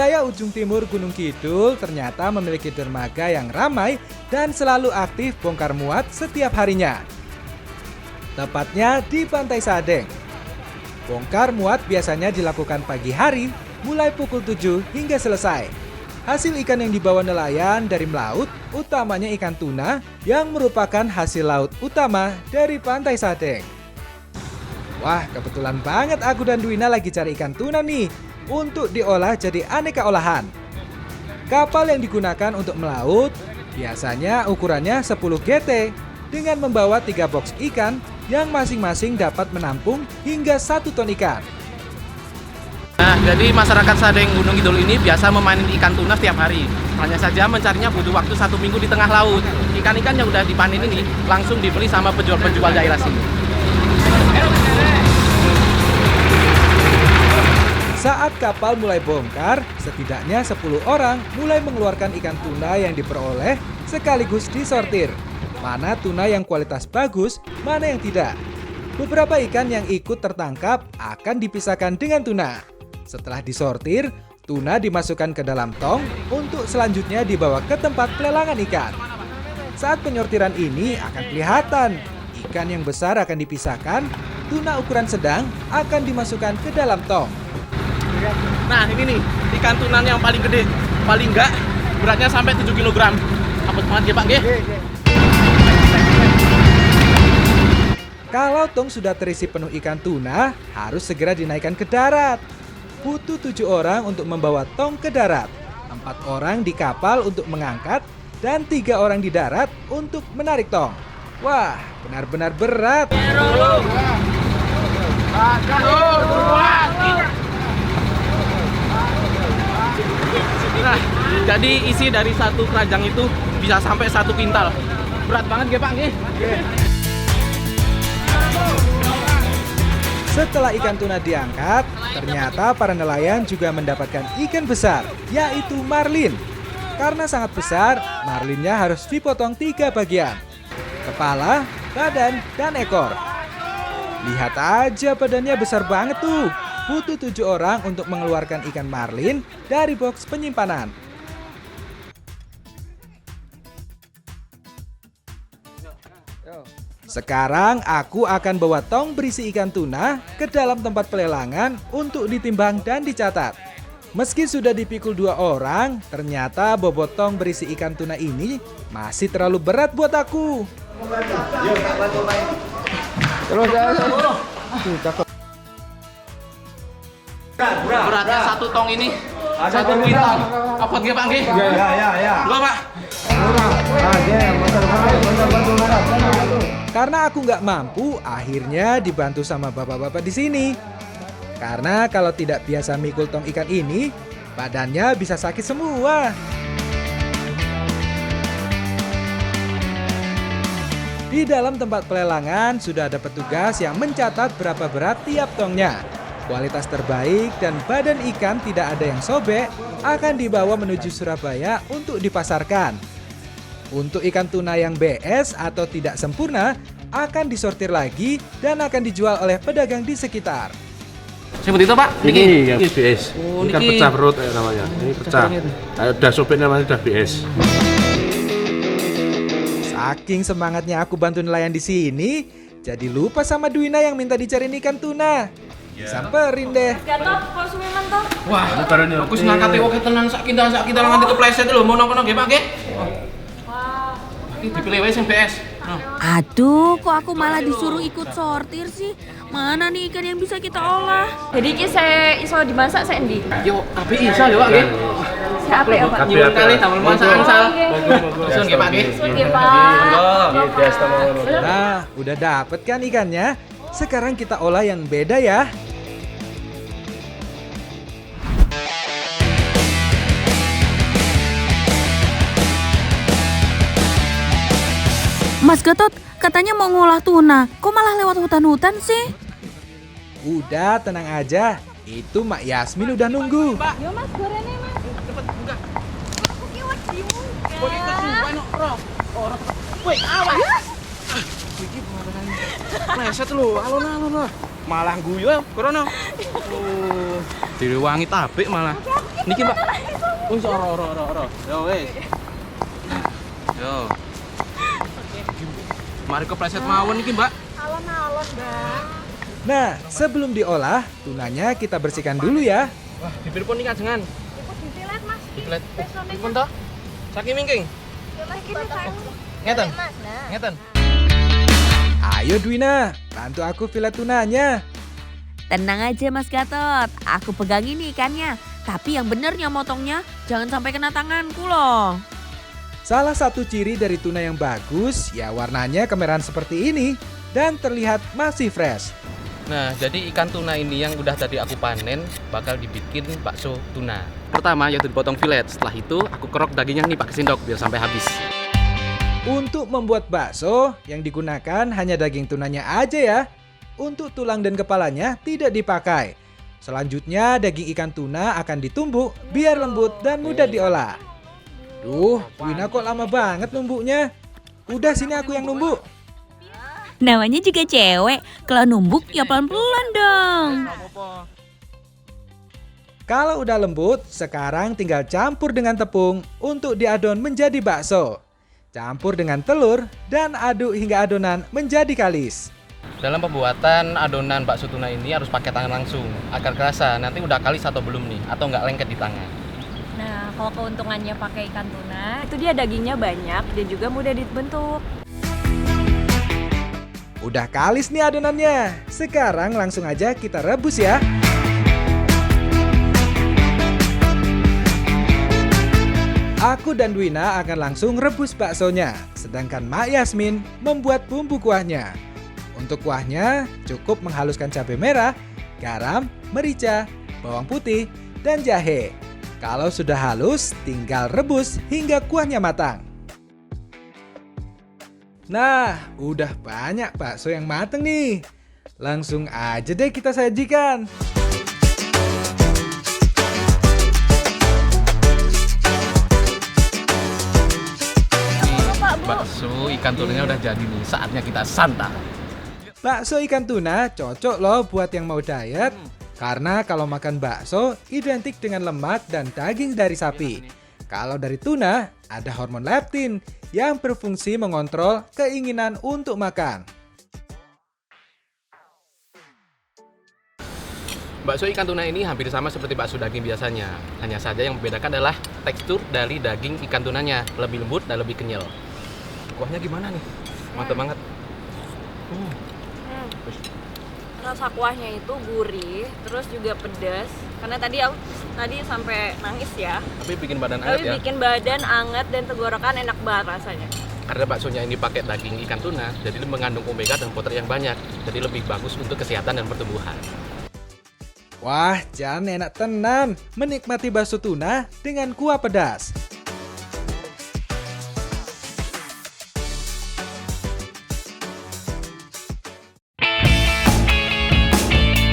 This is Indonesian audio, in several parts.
Wilayah ujung timur Gunung Kidul ternyata memiliki dermaga yang ramai dan selalu aktif bongkar muat setiap harinya. Tepatnya di Pantai Sadeng. Bongkar muat biasanya dilakukan pagi hari mulai pukul 7 hingga selesai. Hasil ikan yang dibawa nelayan dari melaut, utamanya ikan tuna yang merupakan hasil laut utama dari Pantai Sadeng. Wah, kebetulan banget aku dan Dwina lagi cari ikan tuna nih untuk diolah jadi aneka olahan. Kapal yang digunakan untuk melaut biasanya ukurannya 10 GT dengan membawa 3 box ikan yang masing-masing dapat menampung hingga 1 ton ikan. Nah, jadi masyarakat Sadeng Gunung Kidul ini biasa memanen ikan tuna setiap hari. Hanya saja mencarinya butuh waktu 1 minggu di tengah laut. Ikan-ikan yang udah dipanen ini langsung dibeli sama penjual-penjual daerah sini. Saat kapal mulai bongkar, setidaknya 10 orang mulai mengeluarkan ikan tuna yang diperoleh sekaligus disortir. Mana tuna yang kualitas bagus, mana yang tidak. Beberapa ikan yang ikut tertangkap akan dipisahkan dengan tuna. Setelah disortir, tuna dimasukkan ke dalam tong untuk selanjutnya dibawa ke tempat pelelangan ikan. Saat penyortiran ini akan kelihatan, ikan yang besar akan dipisahkan, tuna ukuran sedang akan dimasukkan ke dalam tong. Nah, ini nih, ikan tuna yang paling gede. Paling enggak, beratnya sampai 7 kg. Apet banget ya Pak, nggih? Kalau tong sudah terisi penuh ikan tuna, harus segera dinaikkan ke darat. Butuh 7 orang untuk membawa tong ke darat, 4 orang di kapal untuk mengangkat, dan 3 orang di darat untuk menarik tong. Wah, benar-benar berat. Nah, jadi isi dari satu keranjang itu bisa sampai 1 kintal. Berat banget ya Pak, nggih? Setelah ikan tuna diangkat, ternyata para nelayan juga mendapatkan ikan besar, yaitu marlin. Karena sangat besar, marlinnya harus dipotong 3 bagian. Kepala, badan, dan ekor. Lihat aja badannya besar banget tuh. Butuh 7 orang untuk mengeluarkan ikan marlin dari box penyimpanan. Sekarang aku akan bawa tong berisi ikan tuna ke dalam tempat pelelangan untuk ditimbang dan dicatat. Meski sudah dipikul 2 orang, ternyata bobot tong berisi ikan tuna ini masih terlalu berat buat aku. Beratnya 1 tong ini 1 kintal. Apa nggih Pak, nggih? Ya. Enggak, Pak. Karena aku nggak mampu, akhirnya dibantu sama bapak-bapak di sini. Karena kalau tidak biasa mikul tong ikan ini, badannya bisa sakit semua. Di dalam tempat pelelangan sudah ada petugas yang mencatat berapa berat tiap tongnya. Kualitas terbaik dan badan ikan tidak ada yang sobek akan dibawa menuju Surabaya untuk dipasarkan. Untuk ikan tuna yang BS atau tidak sempurna akan disortir lagi dan akan dijual oleh pedagang di sekitar. Seperti itu Pak? Ini yang BS. Oh, Ini kan niki. pecah perut namanya. Ini pecah. Udah sobek namanya udah BS. Saking semangatnya aku bantu nelayan di sini, jadi lupa sama Dwina yang minta dicariin ikan tuna. Samperin deh. Gatot, kok sumiman toh? Wah, aku senang kate oke tenan sak kintal nganti kepleset lho mau nang kono nggih Pak, nggih? Wah, Iki dipilih wae sing BS. Aduh, kok aku malah disuruh ikut sortir sih? Mana nih ikan yang bisa kita olah? jadi iki saya iso dimasak saya endi? Yo, tapi isa yo Pak, nggih. Siapa ya Pak? Nyuwun kali damel masak angsal. Sun nggih Pak, nggih. Oke Pak. Nah, udah dapet kan ikannya? Sekarang kita olah yang beda ya. Mas Gatot, katanya mau ngolah tuna. Kok malah lewat hutan-hutan sih? Udah, tenang aja. Itu Mak Yasmin udah nunggu. Yo Mas, gorengnya Mas. Cepet buka. Aku ki wedi muka. Kok iki suwe no, Ro. Ora. Woi, awas. Iki pleset lho, alon-alon. Malah guyu korono. Direwangi tabik malah. Niki, Mbak. Wis ora. Yo wis. Yo. Mari kepleset mawon niki, Mbak. Alon-alon, Bang. Nah, sebelum diolah, tunanya kita bersihkan dulu ya. Wah, dipirpun nih kajengan. Ikut dipilet, Mas. Dipilet. Besone Dipun toh? Saking mingking. Iki sayang. Ngeten. Mas, nah. Ngeten. Ayo Dwina, bantu aku filet tunanya. Tenang aja Mas Gatot, aku pegang ini ikannya. Tapi yang benernya motongnya jangan sampai kena tanganku loh. Salah satu ciri dari tuna yang bagus, ya warnanya kemerahan seperti ini dan terlihat masih fresh. Nah, jadi ikan tuna ini yang udah tadi aku panen bakal dibikin bakso tuna. Pertama yaitu dipotong filet, setelah itu aku kerok dagingnya nih pakai sendok biar sampai habis. Untuk membuat bakso, yang digunakan hanya daging tunanya aja ya. Untuk tulang dan kepalanya tidak dipakai. Selanjutnya daging ikan tuna akan ditumbuk biar lembut dan mudah diolah. Duh, Wina kok lama banget numbuknya. Udah sini aku yang numbuk. Namanya juga cewek, kalau numbuk ya pelan-pelan dong. Kalau udah lembut, sekarang tinggal campur dengan tepung untuk diadon menjadi bakso. Campur dengan telur dan aduk hingga adonan menjadi kalis. Dalam pembuatan adonan bakso tuna ini harus pakai tangan langsung agar kerasa nanti udah kalis atau belum nih atau nggak lengket di tangan. Nah, kalau keuntungannya pakai ikan tuna, itu dia dagingnya banyak dan juga mudah dibentuk. Udah kalis nih adonannya. Sekarang langsung aja kita rebus ya. Aku dan Dwina akan langsung rebus baksonya, sedangkan Mak Yasmin membuat bumbu kuahnya. Untuk kuahnya cukup menghaluskan cabai merah, garam, merica, bawang putih, dan jahe. Kalau sudah halus, tinggal rebus hingga kuahnya matang. Nah, udah banyak bakso yang mateng nih. Langsung aja deh kita sajikan. Bakso ikan tunanya udah jadi nih, saatnya kita santap. Bakso ikan tuna cocok loh buat yang mau diet. Karena kalau makan bakso identik dengan lemak dan daging dari sapi. Kalau dari tuna ada hormon leptin yang berfungsi mengontrol keinginan untuk makan. Bakso ikan tuna ini hampir sama seperti bakso daging biasanya. Hanya saja yang membedakan adalah tekstur dari daging ikan tunanya, lebih lembut dan lebih kenyal. Kuahnya gimana nih? Mantap banget. Rasa kuahnya itu gurih, terus juga pedas. Karena aku sampai nangis ya. Tapi bikin badan Tapi anget ya. bikin badan anget dan tenggorokan enak banget rasanya. Karena baksonya ini pakai daging ikan tuna, jadi mengandung omega dan protein yang banyak. Jadi lebih bagus untuk kesehatan dan pertumbuhan. Wah, jangan enak tenan menikmati bakso tuna dengan kuah pedas.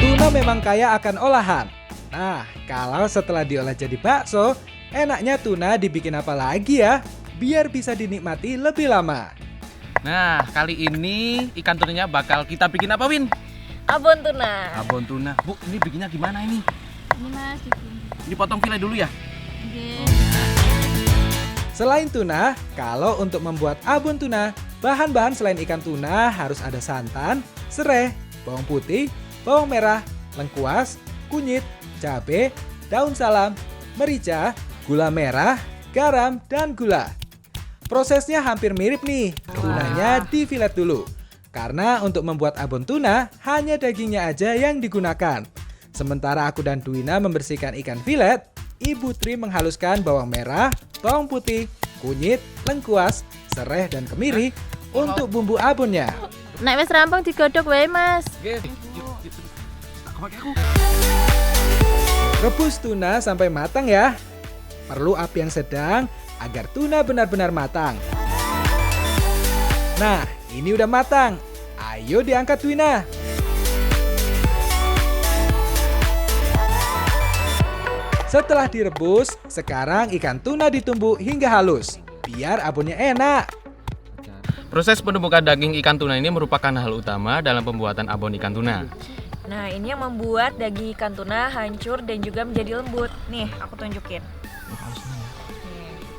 Tuna memang kaya akan olahan. Nah, kalau setelah diolah jadi bakso, enaknya tuna dibikin apa lagi ya? Biar bisa dinikmati lebih lama. Nah, kali ini ikan tunanya bakal kita bikin apa, Win? Abon tuna. Abon tuna. Bu, ini bikinnya gimana ini? Ini Mas, bikin. Dipotong fillet dulu ya? Selain tuna, kalau untuk membuat abon tuna, bahan-bahan selain ikan tuna harus ada santan, serai, bawang putih, bawang merah, lengkuas, kunyit, cabai, daun salam, merica, gula merah, garam, dan gula. Prosesnya hampir mirip nih. Tunanya difilet dulu. Karena untuk membuat abon tuna, hanya dagingnya aja yang digunakan. Sementara aku dan Dwina membersihkan ikan filet, Ibu Tri menghaluskan bawang merah, bawang putih, kunyit, lengkuas, serai, dan kemiri untuk bumbu abonnya. Nek wis rampung digodhog wae, Mas. Rebus tuna sampai matang ya. Perlu api yang sedang agar tuna benar-benar matang. Nah, ini udah matang. Ayo diangkat Dwina. Setelah direbus, sekarang ikan tuna ditumbuk hingga halus, biar abonnya enak. Proses penumbukan daging ikan tuna ini merupakan hal utama dalam pembuatan abon ikan tuna. Nah, ini yang membuat daging ikan tuna hancur dan juga menjadi lembut. Nih, aku tunjukin.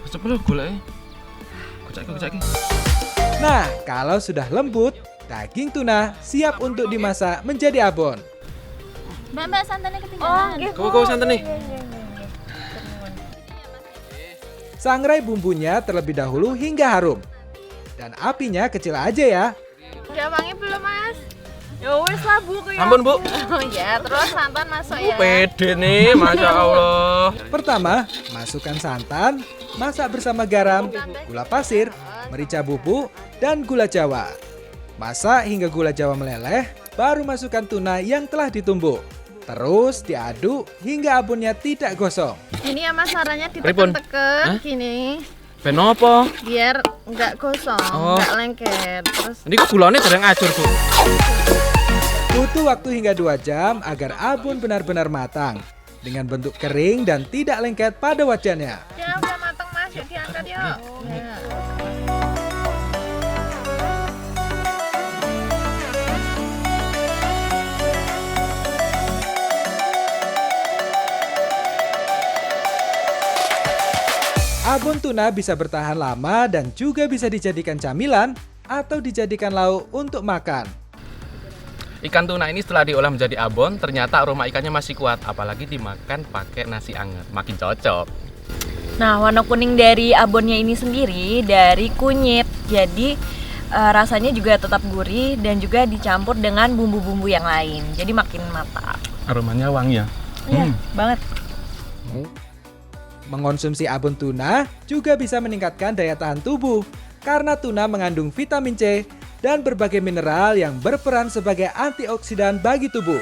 Cepet golek. Kocak. Nah, kalau sudah lembut, daging tuna siap untuk dimasak menjadi abon. Mbak santannya ketinggalan. Kau santan nih. Sangrai bumbunya terlebih dahulu hingga harum. Dan apinya kecil aja ya. Udah wangi belum, Mas? Ya wes lah, Bu. Ampun, Bu. Oh ya, terus santan masuk ya. Pede nih, Masya Allah. Pertama, masukkan santan, masak bersama garam, gula pasir, merica bubuk, dan gula jawa. Masak hingga gula jawa meleleh, baru masukkan tuna yang telah ditumbuk. Terus diaduk hingga abonnya tidak gosong. Ini ya Mas, caranya Pripun? diteken-teken gini. Ben apa? Biar nggak gosong, Oh. nggak lengket. Terus Ini kok gulanya dereng acur, Bu. Butuh waktu hingga 2 jam agar abon benar-benar matang. Dengan bentuk kering dan tidak lengket pada wajannya. ya udah matang Mas, yuk diangkat yuk. Ya. Abon tuna bisa bertahan lama dan juga bisa dijadikan camilan atau dijadikan lauk untuk makan. Ikan tuna ini setelah diolah menjadi abon, ternyata aroma ikannya masih kuat, apalagi dimakan pakai nasi anget. Makin cocok. Nah, warna kuning dari abonnya ini sendiri dari kunyit. Jadi rasanya juga tetap gurih dan juga dicampur dengan bumbu-bumbu yang lain. Jadi makin mantap. Aromanya wangi ya. Iya, banget. Mengonsumsi abon tuna juga bisa meningkatkan daya tahan tubuh karena tuna mengandung vitamin C dan berbagai mineral yang berperan sebagai antioksidan bagi tubuh.